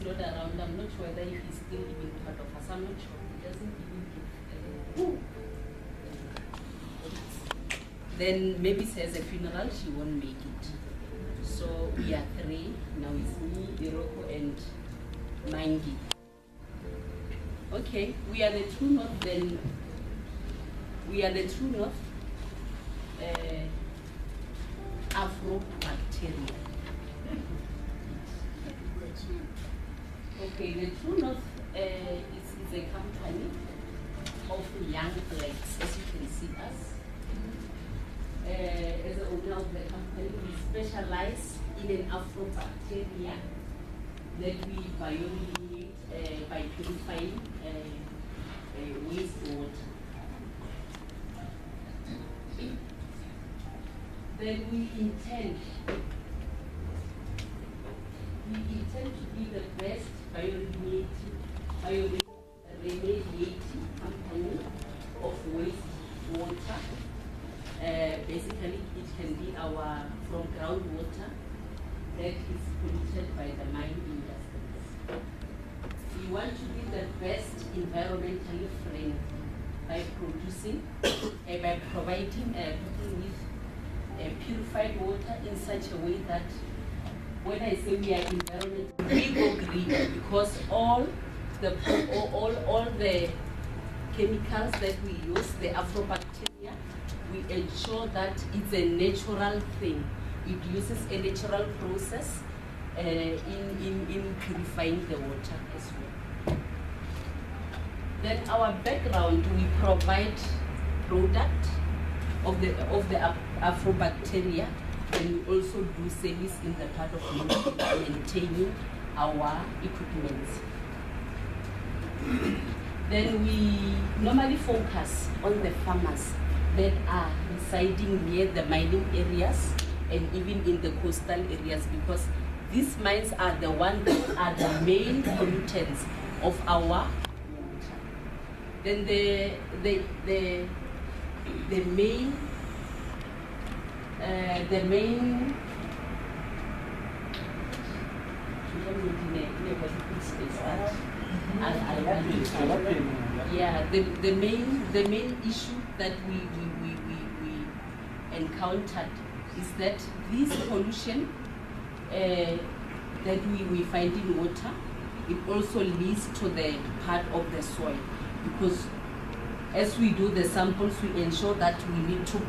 not around. I'm not sure whether he's still even part of us. I'm not sure. He doesn't even give. Then maybe says a funeral, she won't make it. So we are 3. Now it's me, Iroko, and Mangi. Okay, we are the True North. Then we are the True North Afro-Bacteria. Okay, the True North is a company of young blacks, as you can see us. As the owner of the company, we specialize in an Afro-Bacteria that we bioremediate by purifying wastewater. Then we intend to be the best bioremediating company of wastewater. Basically, it can be from groundwater that is polluted by the mine industries. We want to be the best environmentally friendly by providing people with purified water in such a way that when I say we are environmental, we go green, because all the chemicals that we use, the Afro-Bacteria, we ensure that it's a natural thing. It uses a natural process in purifying the water as well. Then our background, we provide product of the Afro-Bacteria, and we also do service in the part of maintaining our equipment. Then we normally focus on the farmers that are residing near the mining areas and even in the coastal areas, because these mines are the ones that are the main pollutants of our water. Then the main the main issue that we encountered is that this pollution that we find in water, it also leads to the part of the soil, because as we do the samples, we ensure that we need to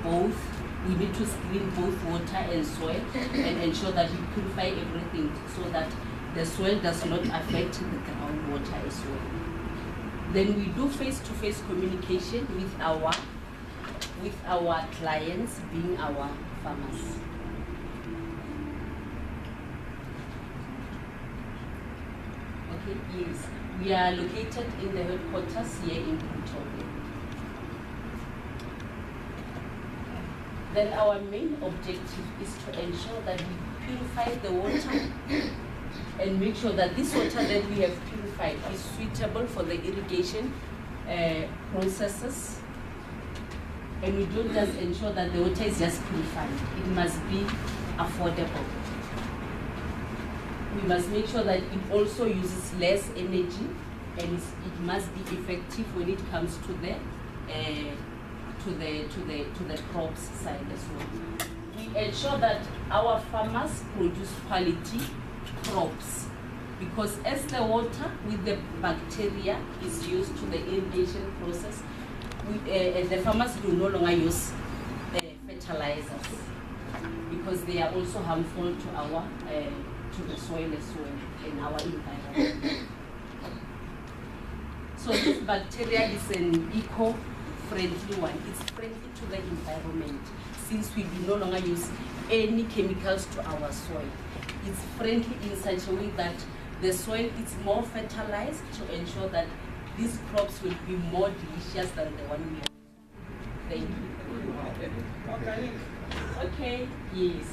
screen both water and soil and ensure that we purify everything so that the soil does not affect the groundwater as well. Then we do face-to-face communication with our clients, being our farmers. Okay, yes. We are located in the headquarters here in Pretoria. Then our main objective is to ensure that we purify the water and make sure that this water that we have purified is suitable for the irrigation processes. And we don't just ensure that the water is just purified. It must be affordable. We must make sure that it also uses less energy, and it must be effective when it comes to the crops side as well. We ensure that our farmers produce quality crops, because as the water with the bacteria is used to the irrigation process, the farmers do no longer use fertilizers, because they are also harmful to our to the soil as well and our environment. So this bacteria is an eco-friendly one. It's friendly to the environment, since we do no longer use any chemicals to our soil. It's friendly in such a way that the soil is more fertilized to ensure that these crops will be more delicious than the one we have. Thank you. Okay, yes.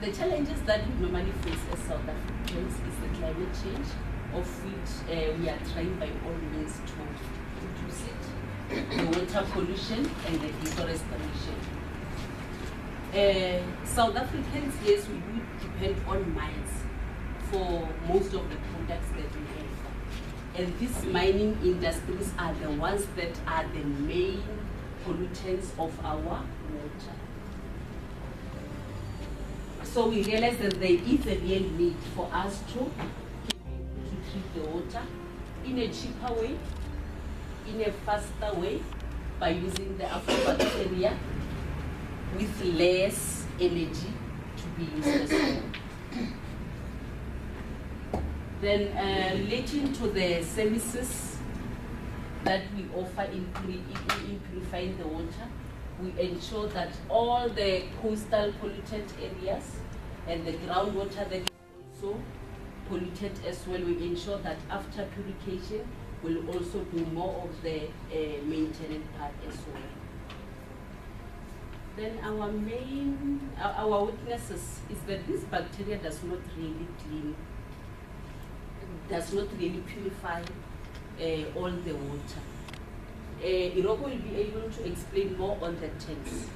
The challenges that we normally face as South Africans is the climate change, of which we are trying by all means to reduce it, the water pollution and the deforestation. South Africans, yes, we do depend on mines for most of the products that we offer. And these mining industries are the ones that are the main pollutants of our water. So we realized that there is a real need for us to treat the water in a cheaper way, in a faster way, by using the Afrobacteria with less energy to be used as well. Then relating to the services that we offer in purifying the water, we ensure that all the coastal polluted areas and the groundwater that is also polluted as well, we ensure that after purification, we'll also do more of the maintenance part as well. Then our weaknesses is that this bacteria does not really purify all the water. Iroko will be able to explain more on the tanks.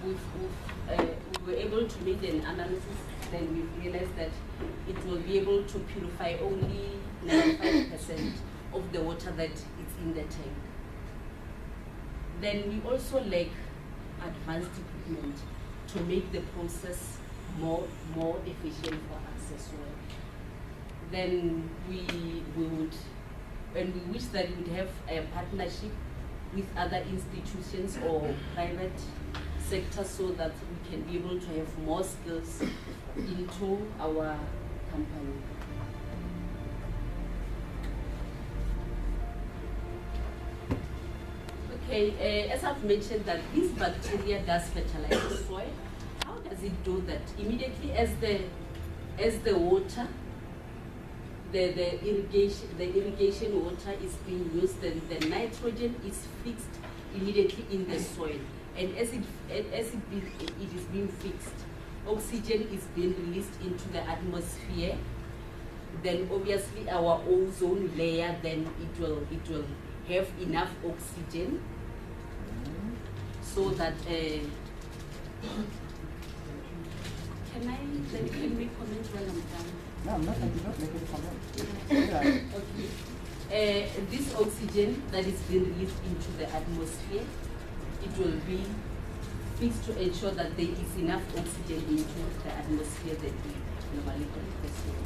We were able to make an analysis, then we realized that it will be able to purify only 95% of the water that is in the tank. Then we also lack advanced equipment to make the process more efficient for us as well. Then we wish that we would have a partnership with other institutions or private sector so that we can be able to have more skills into our company. Okay, as I've mentioned that this bacteria does fertilize the soil. How does it do that? Immediately as the water, the irrigation water is being used, then the nitrogen is fixed immediately in the soil. And as it is being fixed, oxygen is being released into the atmosphere. Then obviously our ozone layer, then it will have enough oxygen so that can we comment while I'm done? No, I'm not making a comment. Okay. This oxygen that is being released into the atmosphere, it will be fixed to ensure that there is enough oxygen into the atmosphere that we normally consume.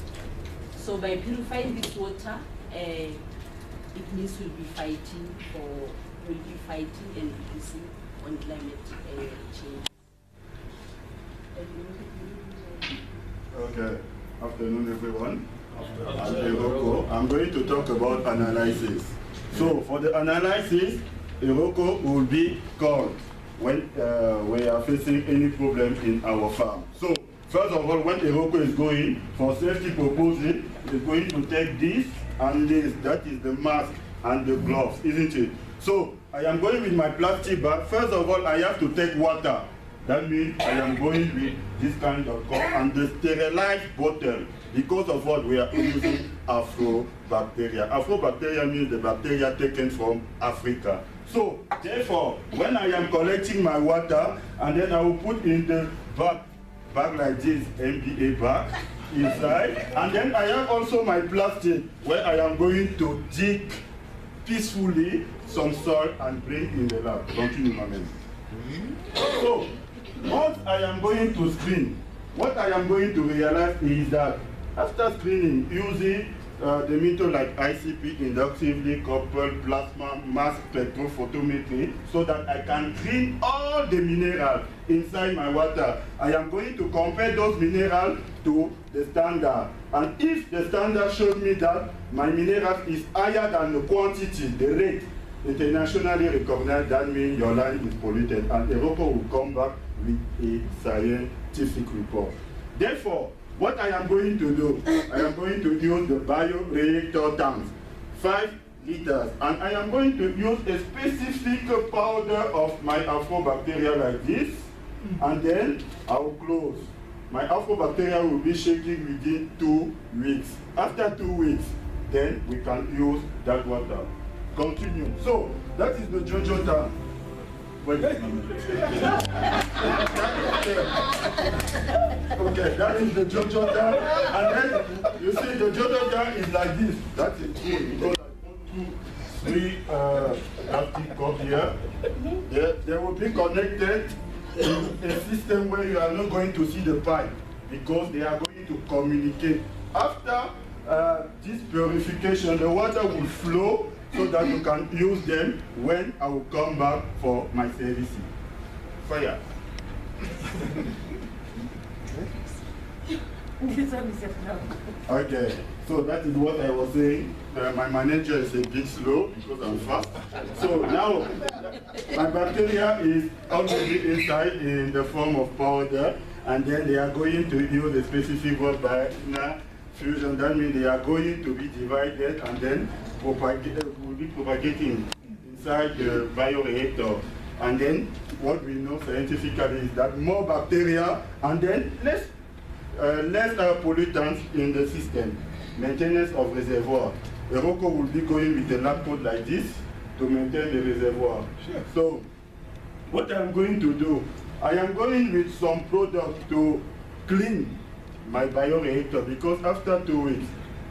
So by purifying this water, it means we'll be fighting and reducing on climate change. Okay. Afternoon, everyone. I'm Iroko. I'm going to talk about analysis. So for the analysis, Iroko will be called when we are facing any problem in our farm. So first of all, when Iroko is going, for safety purposes, is going to take this and this. That is the mask and the gloves, isn't it? So I am going with my plastic bag. First of all, I have to take water. That means I am going with this kind of cup and the sterilized bottle. Because of what we are using Afrobacteria. Afrobacteria means the bacteria taken from Africa. So therefore, when I am collecting my water, and then I will put in the bag like this, MBA bag, inside. And then I have also my plastic where I am going to dig peacefully some soil and bring in the lab. Continue, Mamen. So, once I am going to screen, what I am going to realize is that after screening using the method like ICP, inductively coupled plasma mass spectrophotometry, so that I can clean all the minerals inside my water, I am going to compare those minerals to the standard. And if the standard shows me that my minerals is higher than the quantity, the rate internationally recognized, that means your land is polluted, and Iroko will come back with a scientific report. Therefore, what I am going to do, I am going to use the bioreactor tanks, 5 liters, and I am going to use a specific powder of my Afrobacteria like this, and then I will close. My Afrobacteria will be shaking within 2 weeks. After 2 weeks, then we can use that water. Continue. So, that is the Jojo tank. Wait a minute. Okay, that is the Jojo dam. And then you see the Jojo dam is like this. That's it. You go like 1, 2, 3 plastic cup here. They will be connected in a system where you are not going to see the pipe because they are going to communicate. After this purification, the water will flow so that you can use them when I will come back for my servicing. Fire. Okay, so that is what I was saying. My manager is a bit slow because I'm fast. So now, my bacteria is already inside in the form of powder, and then they are going to use a specific word by fusion. That means they are going to be divided and then will be propagating inside the bioreactor. And then what we know scientifically is that more bacteria and then less pollutants in the system. Maintenance of reservoir. Iroko will be going with a lab coat like this to maintain the reservoir. Sure. So what I'm going to do, I am going with some product to clean my bioreactor, because after 2 weeks,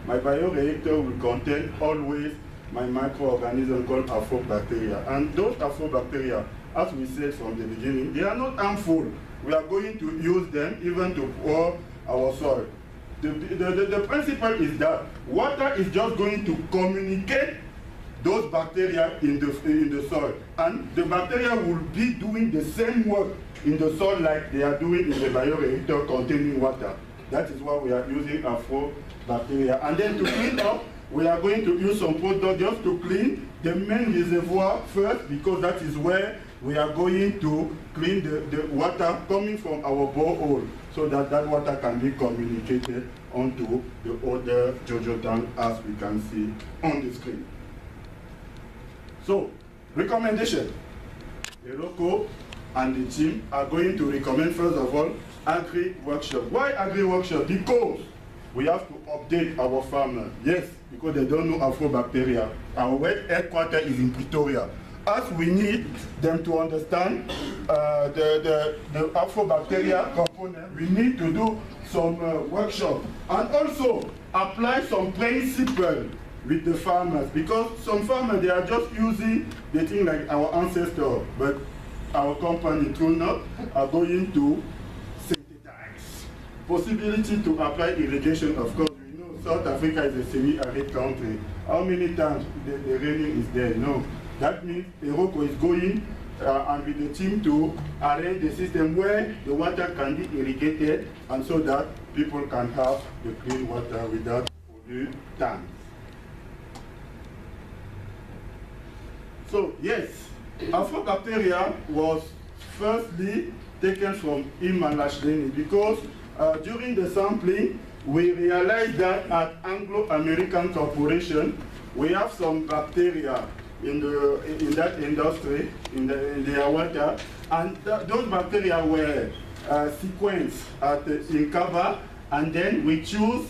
my bioreactor will contain always my microorganism called Afrobacteria. And those Afrobacteria, as we said from the beginning, they are not harmful. We are going to use them even to pour our soil. The principle is that water is just going to communicate those bacteria in the soil. And the bacteria will be doing the same work in the soil like they are doing in the bioreactor containing water. That is why we are using Afrobacteria. And then to clean up, we are going to use some product just to clean the main reservoir first, because that is where we are going to clean the water coming from our borehole, so that that water can be communicated onto the other Jojo tank as we can see on the screen. So, recommendation. Iroko and the team are going to recommend, first of all, agri-workshop. Why agri-workshop? Because we have to update our farmers. Yes, because they don't know Afrobacteria. Our headquarters is in Pretoria. As we need them to understand the Afrobacteria component, we need to do some workshop and also apply some principle with the farmers, because some farmers, they are just using the thing like our ancestors, but our company, TrueNut, are going to synthesize. Possibility to apply irrigation, of course, we know South Africa is a semi-arid country. How many times the raining is there? No. That means Iroko is going and with the team to arrange the system where the water can be irrigated, and so that people can have the clean water without pollutants. So yes, Afrobacteria was firstly taken from Imalashleni because during the sampling, we realized that at Anglo-American Corporation, we have some bacteria in that industry, in their water, and those bacteria were sequenced in cover, and then we choose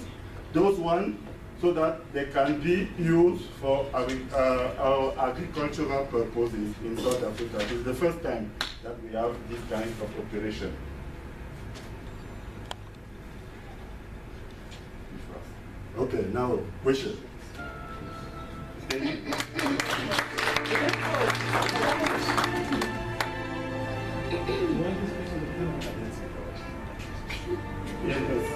those ones so that they can be used for our agricultural purposes in South Africa. It's the first time that we have this kind of operation. Okay, now question. Yes.